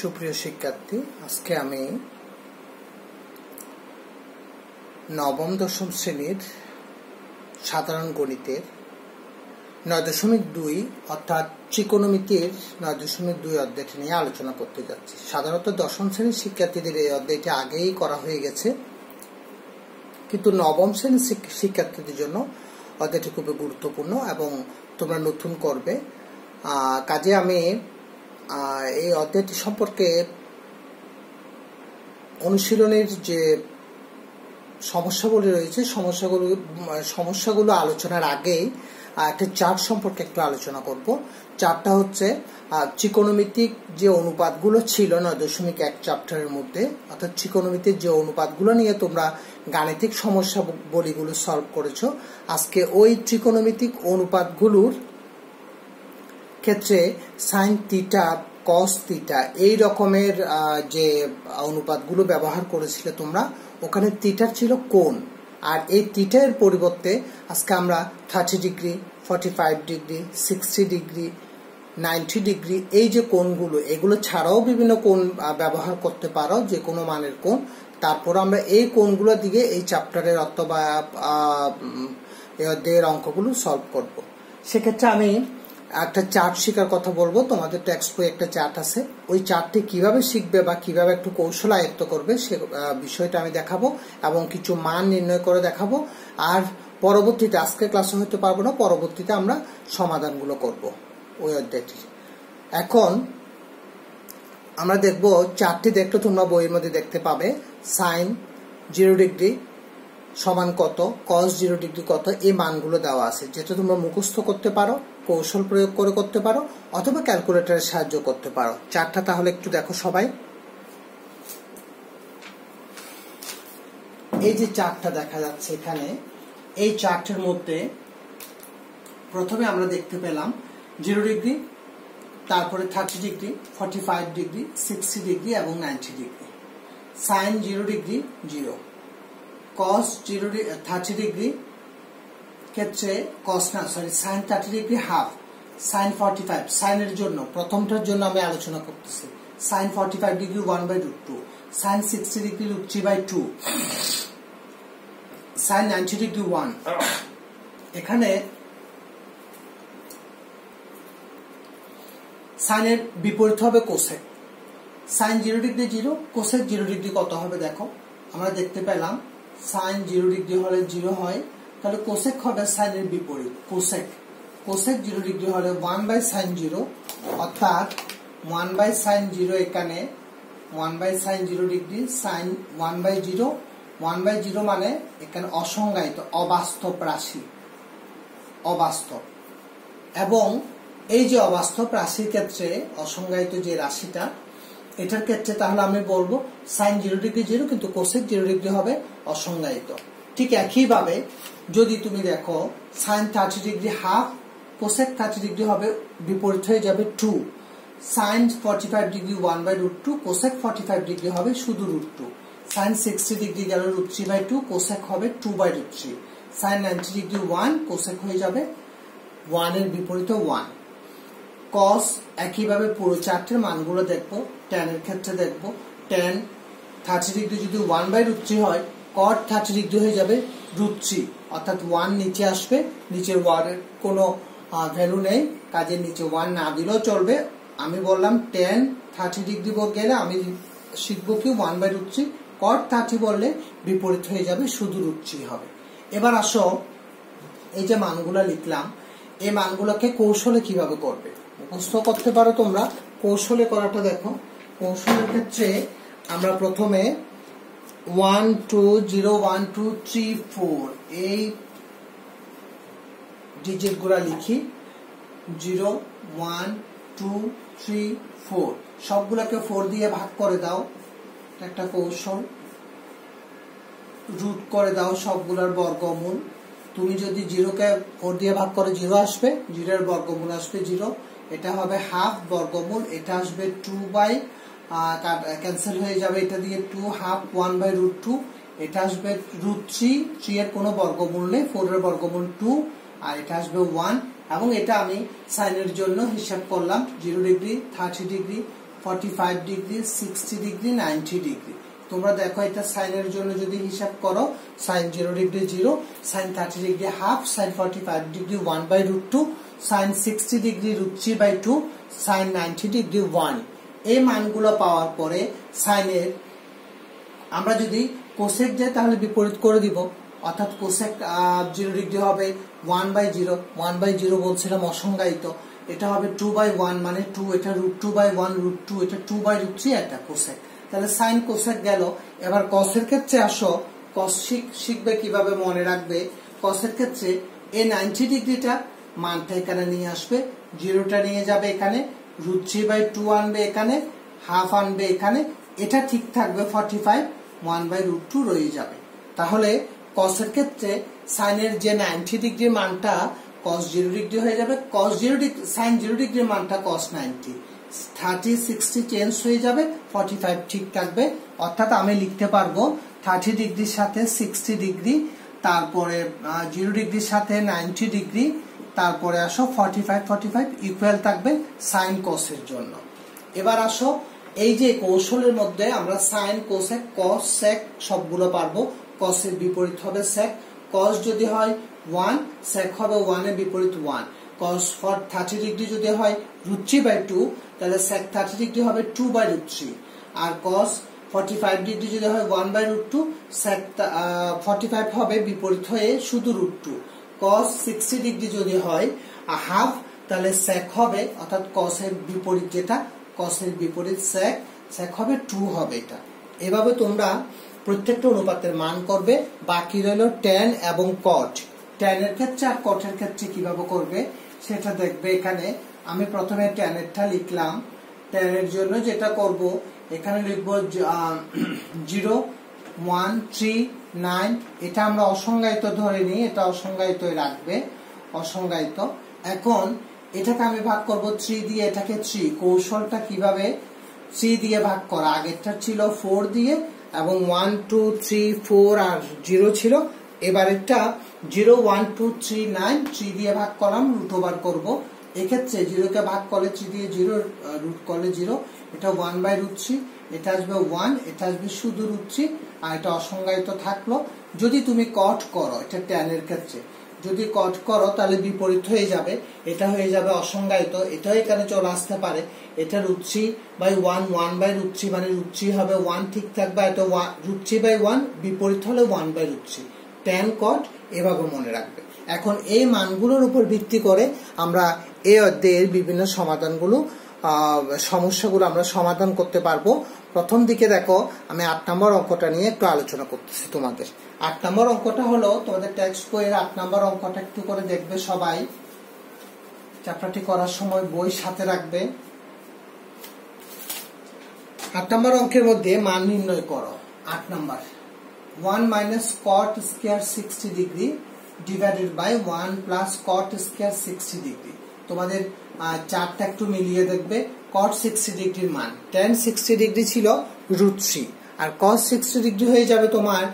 সুপ্রিয় শিক্ষার্থী, আজকে আমি নবম দশম শ্রেণীর সাধারণ গণিতের 9.2 অর্থাৎ ত্রিকোণমিতির 9.2 অধ্যায়টি নিয়ে আলোচনা করতে যাচ্ছি। সাধারণত দশম শ্রেণীর শিক্ষার্থীদের এই অধ্যায়টি আগেই করা হয়ে গেছে, কিন্তু নবম শ্রেণীর শিক্ষার্থীদের জন্য অধ্যায়টি খুবই গুরুত্বপূর্ণ এবং তোমরা নতুন করবে। কাজে আমি এই অধ্যায়টি সম্পর্কে অনুশীলনের যে সমস্যাগুলি রয়েছে সমস্যাগুলো আলোচনার আগেই একটা চার্ট সম্পর্কে একটু আলোচনা করব। চার্টটা হচ্ছে ত্রিকোণমিতিক যে অনুপাতগুলো ছিল 9.1 চ্যাপ্টারের মধ্যে, অর্থাৎ ত্রিকোণমিতির যে অনুপাতগুলো নিয়ে তোমরা গাণিতিক সমস্যা বলিগুলো সলভ করেছো, আজকে ওই ত্রিকোণমিতিক অনুপাতগুলোর ক্ষেত্রে সাইন থিটা, কস থিটা এই রকমের যে অনুপাতগুলো ব্যবহার করেছিলে তোমরা, ওখানে থিটার ছিল কোণ, আর এই থিটার পরিবর্তে আজকে আমরা 30 ডিগ্রি, 45 ডিগ্রি, 60 ডিগ্রি, 90 ডিগ্রি এই যে কোণগুলো, এগুলো ছাড়াও বিভিন্ন কোণ ব্যবহার করতে পারো, যে কোনো মানের কোণ। তারপর আমরা এই কোণগুলোর দিকে এই চ্যাপ্টারের অথবা এই অধ্যায়ের অঙ্কগুলো সলভ করব। সেক্ষেত্রে আমি একটা চার্ট শেখার কথা বলবো। তোমাদের টেক্সট বই একটা চার্ট আছে, ওই চার্টটি কিভাবে শিখবে বা কিভাবে একটু কৌশল আয়ত্ত করবে সে বিষয়টা আমি দেখাবো এবং কিছু মান নির্ণয় করে দেখাবো। আর পরবর্তীতে, আজকে ক্লাসে হতে পারবো না, পরবর্তীতে আমরা সমাধানগুলো করব ওই অধ্যায়টি। এখন আমরা দেখবো চার্টটি দেখলে তোমরা বইয়ের মধ্যে দেখতে পাবে সাইন 0 ডিগ্রি সমান কত, কস 0 ডিগ্রি কত, এই মানগুলো দেওয়া আছে, যেটা তোমরা মুখস্থ করতে পারো, কৌশল প্রয়োগ করে করতে পারো, অথবা ক্যালকুলেটরের সাহায্য করতে পারো। চার্টটা তাহলে একটু দেখো সবাই। এই যে চার্টটা দেখা যাচ্ছে এখানে, এই চার্টের মধ্যে প্রথমে আমরা দেখতে পেলাম 0 ডিগ্রি, তারপরে 30 ডিগ্রি, 45 ডিগ্রি, 60 ডিগ্রি এবং 90 degree. Sine 0 degree 0, cos 30 degree ক্ষেত্রে সাইন 30 ডিগ্রি হাফ, সাইন 45 সাইনের জন্য, প্রথমটার জন্য আমি আলোচনা করতেছি, sine 45 degree 1/√2, sine 60 degree √3/2, sine 90 degree 1। এখানে সাইনের বিপরীত হবে cosec. Sine 0 degree 0, cosec 0 degree কত হবে দেখো। আমরা দেখতে পেলাম সাইন 0 ডিগ্রি হলে 0 হয়, তাহলে কোসেক হবে সাইনের বিপরীত, কোসেক 0 ডিগ্রি হলে 1/sin 0, অর্থাৎ 1/sin 0, এখানে 1/sin 0 ডিগ্রি, সাইন 1/0, 1/0 মানে এখানে অসংজ্ঞায়িত, অবাস্তব রাশি, অবাস্তব। এবং এই যে অবাস্তব রাশির ক্ষেত্রে অসংজ্ঞায়িত যে রাশিটা, এটার ক্ষেত্রে তাহলে আমি বলবো সাইন 0 ডিগ্রি 0, কিন্তু কোসেক 0 ডিগ্রি হবে অসংজ্ঞায়িত। ঠিক একইভাবে যদি তুমি দেখো sine 30 degree half, cosec 30 degree হবে বিপরীত হয়ে যাবে 2, সাইন 45 ডিগ্রি 1/√2, কোসেক 45 ডিগ্রি হবে শুধু √2, সাইন 60 ডিগ্রি গেল √3/2, কোসেক হবে 2/√3, সাইন 90 ডিগ্রি 1, কোসেক হয়ে যাবে 1 এর বিপরীতে 1। কস একইভাবে পুরো চার্টের মানগুলো দেখবো। tan এর ক্ষেত্রে দেখবো tan 30 ডিগ্রি যদি 1/√3 হয়, cot 30 ডিগ্রি হয়ে যাবে √3, অর্থাৎ 1 নিচে আসবে, নিচের 1 এর কোনো ভ্যালু নেই, কাজের নিচে 1 না দিলেও চলবে। আমি বললাম tan 30 ডিগ্রি গেলে আমি শিখবো কি 1/√3, cot 30 বললে বিপরীত হয়ে যাবে, শুধু √3 হবে। এবার আসো এই যে মানগুলো লিখলাম, এই মানগুলোকে কৌশলে কিভাবে করবে মুখস্থ করতে পারো তোমরা। কৌশলে করাটা দেখো। কৌশলের ক্ষেত্রে আমরা প্রথমে 1 2 0 1 2 3 4 এই ডিজিট গুলা লিখি, 0 1 2 3 4 সবগুলোকে 4 দিয়ে ভাগ করে দাও, একটা কৌশল। রুট করে দাও সবগুলোর বর্গমূল। তুমি যদি 0 কে 4 দিয়ে ভাগ করে 0 আসবে, 0 এর বর্গমূল আসবে 0, এটা হবে হাফ, বর্গমূল এটা আসবে 2 বাই, ক্যান্সেল হয়ে যাবে, এটা দিয়ে 2 হাফ 1/√2, এটা আসবে √3, 3 এর কোনো বর্গমূল নেই, 4 এর বর্গমূল 2, আর এটা আসবে 1। এবং এটা আমি সাইনের জন্য হিসাব করলাম, 0 degree 30 degree 45 degree, 60 degree, 90 degree. তোমরা দেখো এটা সাইনের জন্য যদি হিসাব করো, sine 0 degree 0, sine 30 degree half, sine 45 degree 1/√2, sine 60 degree √3/2, sine 90 degree 1। এই মানগুলো পাওয়ার পরে সাইনের আমরা যদি কোসেক যাই তাহলে বিপরীত করে দিব, অর্থাৎ কোসেক 0 ডিগ্রি হবে 1/0, 1/0 বলছিলাম অসংজ্ঞায়িত, এটা হবে 2/1 মানে 2, এটা √2/1 √2, এটা 2/√3 এটা কোসেক। তাহলে সাইন কোসেক গেল। এবার কসের ক্ষেত্রে আসো, কস শিখবে কিভাবে মনে রাখবে। কসের ক্ষেত্রে এই 90 ডিগ্রিটা মানটা এখানে নিয়ে আসবে, 0টা নিয়ে যাবে এখানে, √3/2 আনবে এখানে, হাফ আনবে এখানে, এটা ঠিক থাকবে 45, 1/√2 রয়ে যাবে। তাহলে কসের ক্ষেত্রে সাইনের যে 90 ডিগ্রি মানটা cos 0 ডিগ্রি হয়ে যাবে, cos 0 ডিগ্রি sin 0 ডিগ্রি মানটা cos 90, 30 60 চেঞ্জ হয়ে যাবে, 45 ঠিক থাকবে। অর্থাৎ আমি লিখতে পারবো 30 ডিগ্রির সাথে 60 ডিগ্রি, তারপরে 0 ডিগ্রির সাথে 90 ডিগ্রি, তারপরে আসো 45 ইকুয়াল থাকবে সাইন কসের জন্য। এবার আসো এই যে কৌশলের মধ্যে আমরা সাইন কোসেক কস সেক সবগুলো পারবো। কসের বিপরীত হবে সেক, কস যদি হয় 1, সেক হবে 1 এর বিপরীত 1। cos for 30 ডিগ্রি যদি হয় √3/2, তাহলে sec 30 ডিগ্রি হবে 2/√3। আর cos 45 ডিগ্রি যদি হয় 1/√2, sec 45 হবে বিপরীত হয়ে শুধু √2। cos 60 ডিগ্রি যদি হয় হাফ, তাহলে sec হবে, অর্থাৎ cos এর বিপরীত যেটা, cos এর বিপরীত sec হবে 2 হবে এটা। এভাবে তোমরা প্রত্যেকটা অনুপাতের মান করবে। বাকি রইল tan এবং cot। tan এর ক্ষেত্রে আর cot এর ক্ষেত্রে কিভাবে করবে সেটা দেখবে। এখানে আমি প্রথমে tan এরটা লিখলাম। tan এর জন্য যেটা করব, এখানে লিখব 0 1 3 9, এটা আমরা অসংজ্ঞায়িত ধরে নিই, এটা অসংজ্ঞায়িত রাখবে, অসংজ্ঞায়িত। এখন এটাকে আমি ভাগ করব 3 দিয়ে, এটাকে 3। কৌশলটা কিভাবে 3 দিয়ে ভাগ করা, আগেরটা ছিল 4 দিয়ে এবং 1 2 3 4 আর 0 ছিল। এবার এটা 0 1 2 3 9, 3 দিয়ে ভাগ করলাম, রুট ওভার করবো। এক্ষেত্রে 0 কে ভাগ করলে 3 দিয়ে 0, রুট করলে 0, এটা 1/√3, এটা আসবে 1, এটা আসবে শুধু √3, আর এটা অসংজ্ঞায়িত থাকলো। যদি তুমি কট করো, এটা tan এর ক্ষেত্রে যদি কট করো তাহলে বিপরীত হয়ে যাবে, এটা হয়ে যাবে অসংজ্ঞায়িত, এটাও এখানে চলে আসতে পারে। এটা √3/1, 1/√3 মানে √3 হবে 1 ঠিক থাকবে, এটা √3/1 বিপরীত হলে 1/√3। tan cot এভাবে মনে রাখবে। এখন এই মানগুলোর উপর ভিত্তি করে আমরা এই অধ্যায়ের বিভিন্ন সমাধানগুলো সমস্যাগুলো আমরা সমাধান করতে পারবো। প্রথম দিকে দেখো, আমি 8 নম্বর অঙ্কটা নিয়ে একটু আলোচনা করতেছি তোমাদের। 8 নম্বর অঙ্কটা হলো তোমাদের টেক্সট বইয়ের 8 নম্বর অঙ্কটা একটু করে দেখবে সবাই। চ্যাপ্টারটি করার সময় বই সাথে রাখবে। 8 নম্বর অঙ্কের মধ্যে মান নির্ণয় করো। 8 নম্বর 1 minus cot square 60 degree divided by 1 plus cot square 60 degree। তোমাদের চারটা একটু মিলিয়ে দেখবে। cot 60 ডিগ্রির মান, tan 60 ডিগ্রি ছিল √3, আর cos 60 ডিগ্রি হয়ে যাবে তোমার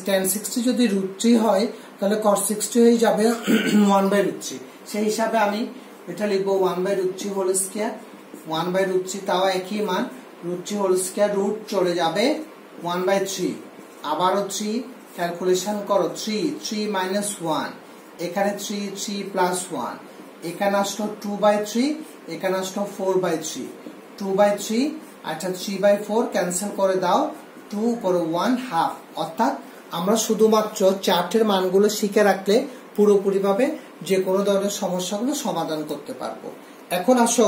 tan 60 যদি √3 হয় তাহলে cot 60 হয়ে যাবে 1/√3। সেই হিসাবে আমি এটা লিখবো 1/√3 হোল স্কয়ার, 1/√3 তাও একই মান, √3 হোল স্কয়ার, রুট চলে যাবে 1/3, আবারও 3 ক্যালকুলেশন করো, 3 minus 1, এখানে 3 plus 1, এখানে আসলো 2/3, এখানে আসলো 4/3, 2/3, আচ্ছা 3/4 ক্যান্সেল করে দাও, 2 উপরে 1 হাফ। অর্থাৎ আমরা শুধুমাত্র চার্টের মানগুলো শিখে রাখলে পুরোপুরি ভাবে যে কোনো ধরনের সমস্যাগুলো সমাধান করতে পারবো। এখন আসো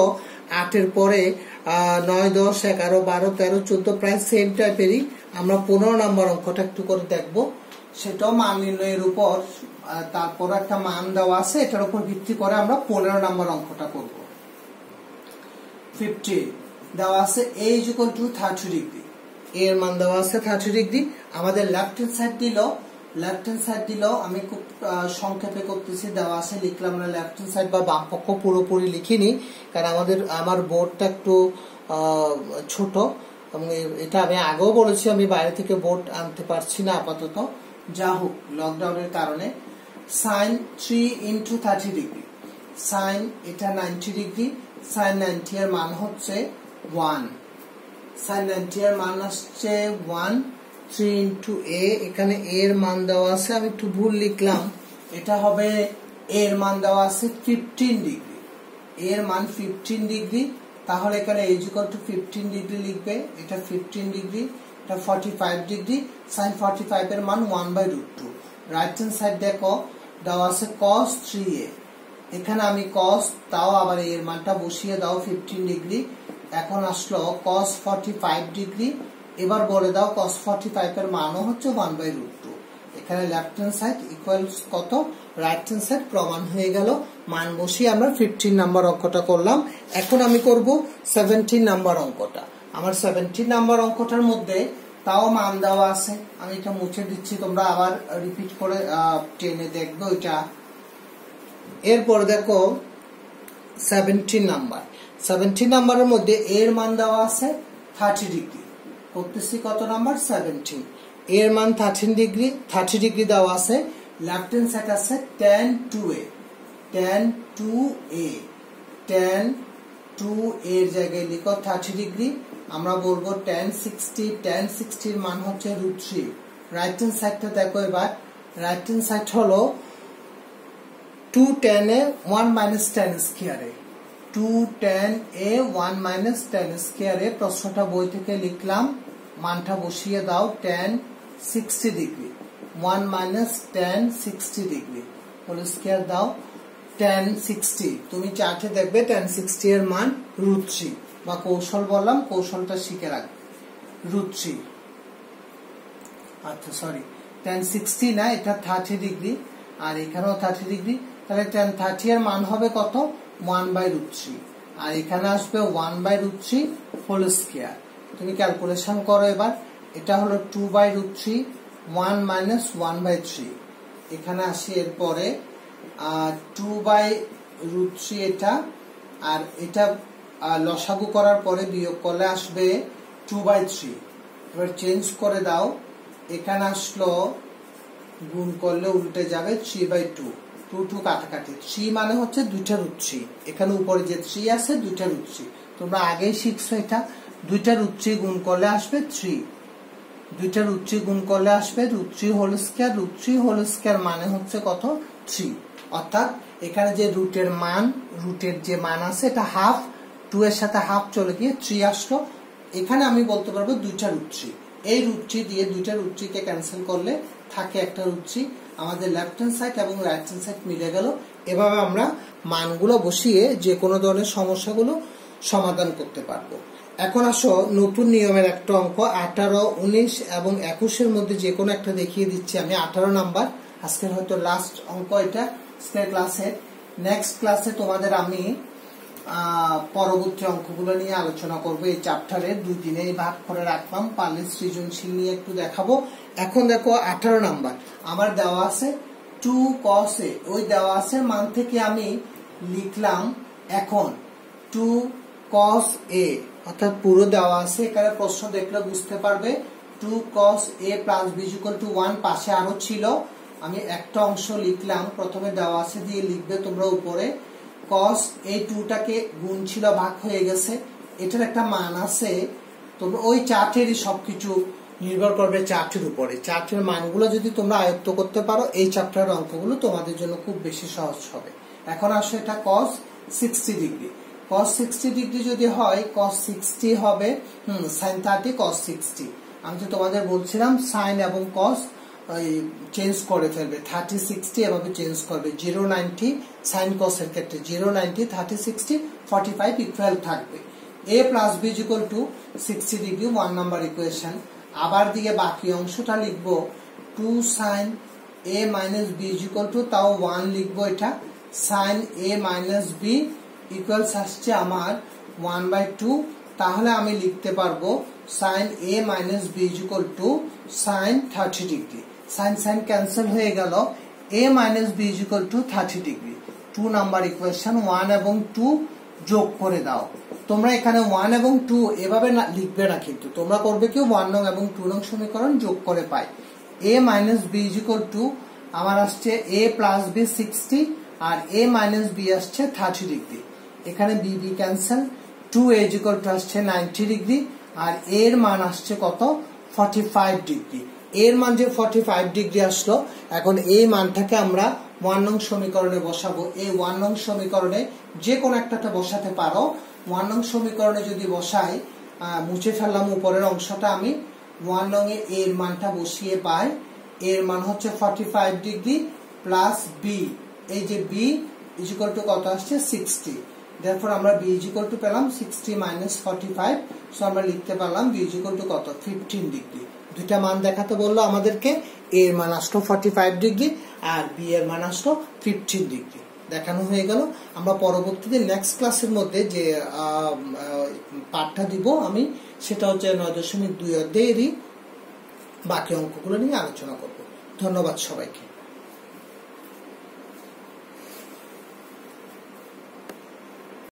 8 এর পরে 9 10 11 12 13 14 প্রায় সেম টাইপেরই আমরা 15 নম্বর অঙ্কটা একটু করে দেখবো। সেটাও মান নির্ণয়ের উপর, তারপর একটা মান দেওয়া আছে, এটার উপর ভিত্তি করে আমরা 15 নম্বর অঙ্কটা করব। 50 দেওয়া আছে a = 30 ডিগ্রি, এর মান দেওয়া আছে 30 ডিগ্রি। আমাদের লেফট হ্যান্ড সাইড দিল, আমি খুব সংক্ষেপে করতেছি, দেওয়া আছে লিখলাম না লেফট হ্যান্ড সাইড বা বাম পক্ষ পুরোপুরি লিখিনি, কারণ আমার বোর্ডটা একটু ছোট এবং এটা আমি আগেও বলেছি আমি বাইরে থেকে বোর্ড আনতে পারছি না আপাতত, যা হোক লকডাউনের কারণে। sin 3 × 30 ডিগ্রি, sin এটা 90 ডিগ্রি, sin 90 এর মান হচ্ছে 1 sin 90 এর মান আসছে 1 3 into a এখানে a এর মান দেওয়া আছে আমি একটু ভুল লিখলাম এটা হবে a এর মান দেওয়া আছে 15 ডিগ্রি a এর মান 15 ডিগ্রি তাহলে এখানে a = 15 ডিগ্রি লিখবে এটা 15 ডিগ্রি এটা 45 ডিগ্রি sin 45 এর মান 1/√2 রাইট হ্যান্ড সাইড দেখো দেওয়া আছে cos 3a এখানে আমি cos তাও আবার a এর মানটা বসিয়ে দাও 15 ডিগ্রি এখন আসলো cos 45 ডিগ্রি এবার বলে দাও cos 45 এর মানও হচ্ছে 1/√2 এখানে লেফট হ্যান্ড সাইড ইকুয়ালস কত রাইট হ্যান্ড সাইড প্রমাণ হয়ে গেল মান বসিয়ে আমরা 15 নাম্বার অঙ্কটা করলাম এখন আমি করব 17 নাম্বার অঙ্কটা আমার 17 নাম্বার অঙ্কটার মধ্যে তাও মান দেওয়া আছে আমি এটা মুছে দিচ্ছি তোমরা আবার রিপিট করে টেনে দেখবে এটা এরপর দেখো 17 নাম্বারের মধ্যে এর মান দেওয়া আছে 30 ডিগ্রি করতেছি কত নাম্বার 17 এর মান 30 ডিগ্রি দেওয়া আছে লেফট হ্যান্ড সাইড আছে tan 2a tan 2a এর জায়গায় লিখো 30 ডিগ্রি আমরা বলবো tan 60 এর মান হচ্ছে √3 রাইট হ্যান্ড সাইডটা দেখো এবার রাইট হ্যান্ড সাইড হলো 2 tan a 1 - tan square a 2 tan a 1 - tan square a প্রশ্নটা বই থেকে লিখলাম মানটা বসিয়ে দাও tan 60 degree 1 - tan 60 degree whole square দাও tan 60 তুমি চার্টে দেখবে tan 60 এর মান √3 বা কৌশল বললাম কৌশলটা শিখে রাখবে √3 আচ্ছা সরি tan 60 না এটা 30 ডিগ্রি আর এখানেও 30 ডিগ্রি তাহলে tan 30 এর মান হবে কত 1/√3 আর এখানে আসবে 1/√3 হোল স্কয়ার তুমি ক্যালকুলেশন করো এবার এটা হলো 2/√3 1 - 1/3 এখানে আসি এরপরে 2/√3 এটা আর এটা লসাগু করার পরে বিয়োগ করলে আসবে 2/3 এবার চেঞ্জ করে দাও এখানে আসলো গুণ করলে উল্টে যাবে 3/2 2 কাটাকাটি 3 মানে হচ্ছে 2টা √3 এখানে উপরে যে 3 আছে 2টা √3 তোমরা আগেই শিখছো এটা 2টা √3 গুণ করলে আসবে 3 2টা √3 গুণ করলে আসবে √3 হোল স্কয়ার মানে হচ্ছে কত 3 অর্থাৎ এখানে যে রুটের যে মান আছে এটা হাফ 2 এর সাথে হাফ চলে গিয়ে 3 আসলো এখানে আমি বলতে পারবো 2টা √3 এই √3 দিয়ে 2টা √3 কে ক্যান্সেল করলে থাকে একটা √3 আমাদের লেফট হ্যান্ড সাইড এবং রাইট হ্যান্ড সাইড মিলে গেল এভাবে আমরা মানগুলো বসিয়ে যে কোনো ধরনের সমস্যাগুলো সমাধান করতে পারবো এখন আসো নতুন নিয়মের একটা অঙ্ক 18 19 এবং 21 এর মধ্যে যে কোনো একটা দেখিয়ে দিচ্ছি আমি 18 নাম্বার আজকের হয়তো লাস্ট অঙ্ক এটা আজকের ক্লাসের নেক্সট ক্লাসে তোমাদের আমি পরবর্তী অঙ্কগুলো নিয়ে আলোচনা করব এই চ্যাপ্টারে 2 দিনেই ভাগ করে রাখলাম পারলে সৃজনশীল নিয়ে একটু দেখাবো এখন দেখো 18 নাম্বার আমার দেওয়া আছে 2 cos a ওই দেওয়া আছে মান থেকে আমি লিখলাম এখন 2 cos a অর্থাৎ পুরো দেওয়া আছে এখানে প্রশ্ন দেখলে বুঝতে পারবে 2 cos a + b = 1 পাশে আরো ছিল আমি একটা অংশ লিখলাম প্রথমে দেওয়া আছে দিয়ে লিখবে তোমরা উপরে cos এই 2টাকে গুণ ছিল ভাগ হয়ে গেছে এটার একটা মান আছে তোমরা ওই চার্টেরই সবকিছু নির্ভর করবে চার্টের উপরে চার্টের মানগুলো যদি তোমরা আয়ত্ত করতে পারো এই চ্যাপ্টারের অঙ্কগুলো তোমাদের জন্য খুব বেশি সহজ হবে এখন আসলে এটা cos 60 ডিগ্রি cos 60 ডিগ্রি যদি হয় cos 60 হবে sin 30 cos 60 আমি তো তোমাদের বলছিলাম sin এবং cos চেঞ্জ করে ফেলবে 30 60 এভাবে চেঞ্জ করবে 090 sin cos এর ক্ষেত্রে 090 30 60 45 ইকুয়াল থাকবে a + b = 60 degree 1 number equation আবার দিয়ে বাকি অংশটা লিখব 2 sin a - b = তাও 1 লিখব এটা sin a - b ইকুয়ালস আসছে আমার 1/2 তাহলে আমি লিখতে পারবো sin a - b = sin 30 degree sin cancel হয়ে গেল a - b = 30 degree 2 number equation 1 এবং 2 যোগ করে দাও তোমরা এখানে 1 এবং 2 এভাবে লিখবে না কিন্তু তোমরা করবে কি 1 নং এবং 2 নং সমীকরণ যোগ করে পাই a - b = আমার আসছে a + b 60 R a - b আসছে 30 ডিগ্রি এখানে b ক্যান্সেল 2a আসছে 90 ডিগ্রি আর এর মান আসছে কত 45 ডিগ্রি। এর মান যে 45 ডিগ্রি আসলো, এখন এই মানটাকে আমরা 1 নং সমীকরণে বসাবো। এই 1 নং সমীকরণে যে কোনো একটাতে বসাতে পারো। 1 নং সমীকরণে যদি বসাই, মুছে ফেললাম উপরের অংশটা, আমি 1 নং এ এর মানটা বসিয়ে পাই, এর মান হচ্ছে 45 ডিগ্রি প্লাস বি, এই যে বি ইজ ইকুয়াল টু কত আসছে 60। therefore আমরা b ইজ ইকুয়াল টু পেলাম 60 মাইনাস 45, সো আমরা লিখতে পারলাম b ইজ ইকুয়াল টু কত 15 ডিগ্রি। দুইটা মান দেখাতে বললো আমাদেরকে, a এর মান আসলো 45 ডিগ্রি আর b এর মান আসলো 15 ডিগ্রি। দেখানো হয়ে গেল। আমরা পরবর্তীতে নেক্সট ক্লাসের মধ্যে যে পাঠটা দিব আমি, সেটা হচ্ছে 9.2 অধ্যায়েরই বাকি অঙ্কগুলো নিয়ে আলোচনা করব। ধন্যবাদ সবাইকে।